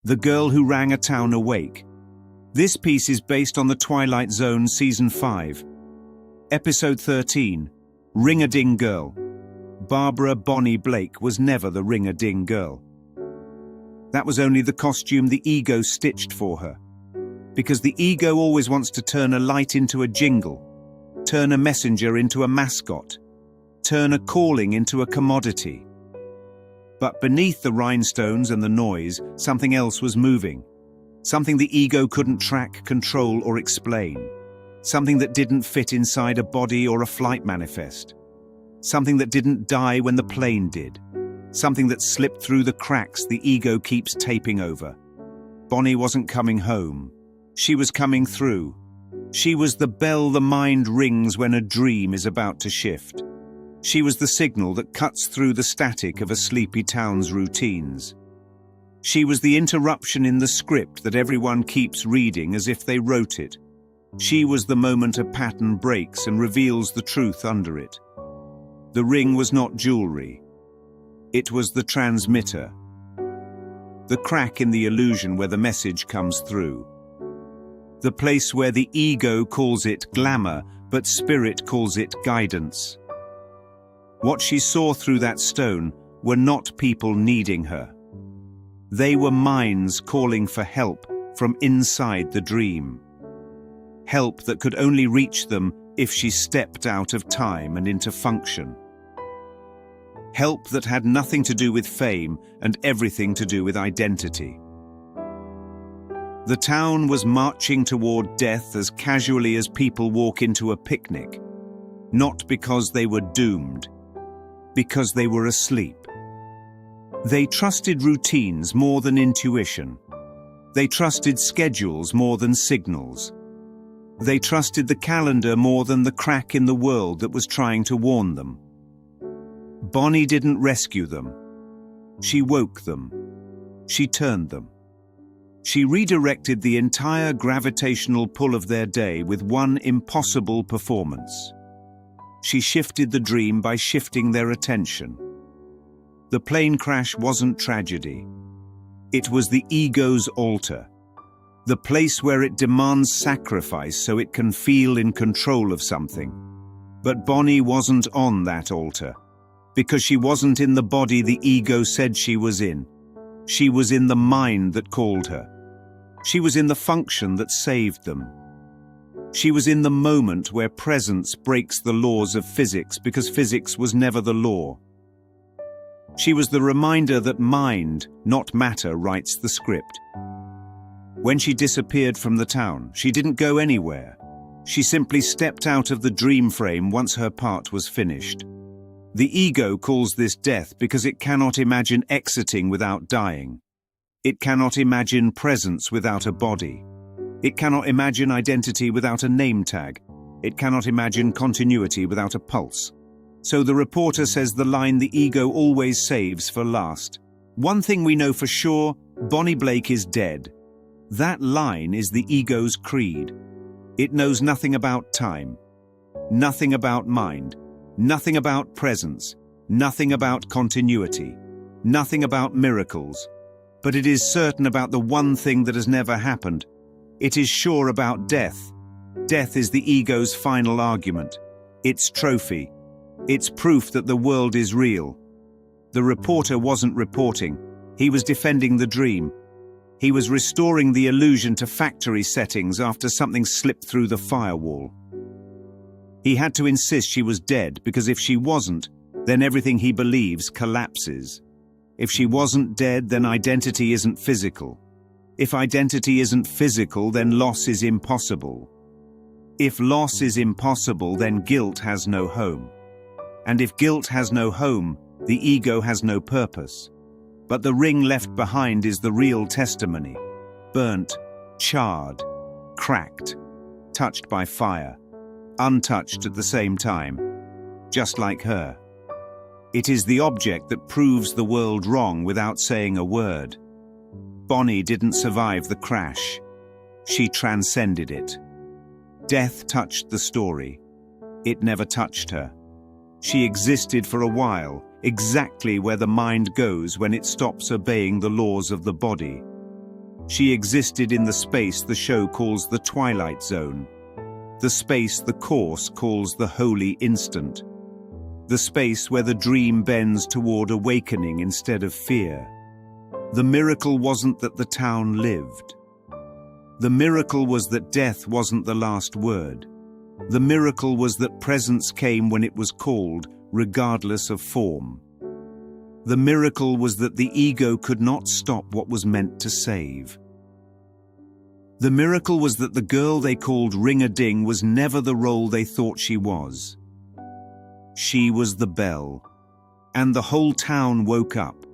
The Girl Who Rang a Town Awake. This piece is based on the Twilight Zone Season 5. Episode 13, Ring-a-Ding Girl. Barbara Bonnie Blake was never the ring-a-ding girl. That was only the costume the ego stitched for her. Because the ego always wants to turn a light into a jingle, turn a messenger into a mascot, turn a calling into a commodity. But beneath the rhinestones and the noise, something else was moving. Something the ego couldn't track, control, or explain. Something that didn't fit inside a body or a flight manifest. Something that didn't die when the plane did. Something that slipped through the cracks the ego keeps taping over. Bonnie wasn't coming home. She was coming through. She was the bell the mind rings when a dream is about to shift. She was the signal that cuts through the static of a sleepy town's routines. She was the interruption in the script that everyone keeps reading as if they wrote it. She was the moment a pattern breaks and reveals the truth under it. The ring was not jewelry. It was the transmitter. The crack in the illusion where the message comes through. The place where the ego calls it glamour, but spirit calls it guidance. What she saw through that stone were not people needing her. They were minds calling for help from inside the dream. Help that could only reach them if she stepped out of time and into function. Help that had nothing to do with fame and everything to do with identity. The town was marching toward death as casually as people walk into a picnic, not because they were doomed, because they were asleep. They trusted routines more than intuition. They trusted schedules more than signals. They trusted the calendar more than the crack in the world that was trying to warn them. Bonnie didn't rescue them. She woke them. She turned them. She redirected the entire gravitational pull of their day with one impossible performance. She shifted the dream by shifting their attention. The plane crash wasn't tragedy. It was the ego's altar, the place where it demands sacrifice so it can feel in control of something. But Bonnie wasn't on that altar, because she wasn't in the body the ego said she was in. She was in the mind that called her. She was in the function that saved them. She was in the moment where presence breaks the laws of physics because physics was never the law. She was the reminder that mind, not matter, writes the script. When she disappeared from the town, she didn't go anywhere. She simply stepped out of the dream frame once her part was finished. The ego calls this death because it cannot imagine exiting without dying. It cannot imagine presence without a body. It cannot imagine identity without a name tag. It cannot imagine continuity without a pulse. So the reporter says the line the ego always saves for last. One thing we know for sure, Bonnie Blake is dead. That line is the ego's creed. It knows nothing about time, nothing about mind, nothing about presence, nothing about continuity, nothing about miracles. But it is certain about the one thing that has never happened. It is sure about death. Death is the ego's final argument, its trophy, its proof that the world is real. The reporter wasn't reporting. He was defending the dream. He was restoring the illusion to factory settings after something slipped through the firewall. He had to insist she was dead because if she wasn't, then everything he believes collapses. If she wasn't dead, then identity isn't physical. If identity isn't physical, then loss is impossible. If loss is impossible, then guilt has no home. And if guilt has no home, the ego has no purpose. But the ring left behind is the real testimony. Burnt, charred, cracked, touched by fire, untouched at the same time, just like her. It is the object that proves the world wrong without saying a word. Bonnie didn't survive the crash. She transcended it. Death touched the story. It never touched her. She existed for a while, exactly where the mind goes when it stops obeying the laws of the body. She existed in the space the show calls the Twilight Zone, the space the Course calls the Holy Instant, the space where the dream bends toward awakening instead of fear. The miracle wasn't that the town lived. The miracle was that death wasn't the last word. The miracle was that presence came when it was called, regardless of form. The miracle was that the ego could not stop what was meant to save. The miracle was that the girl they called Ring-a-Ding was never the role they thought she was. She was the bell. And the whole town woke up.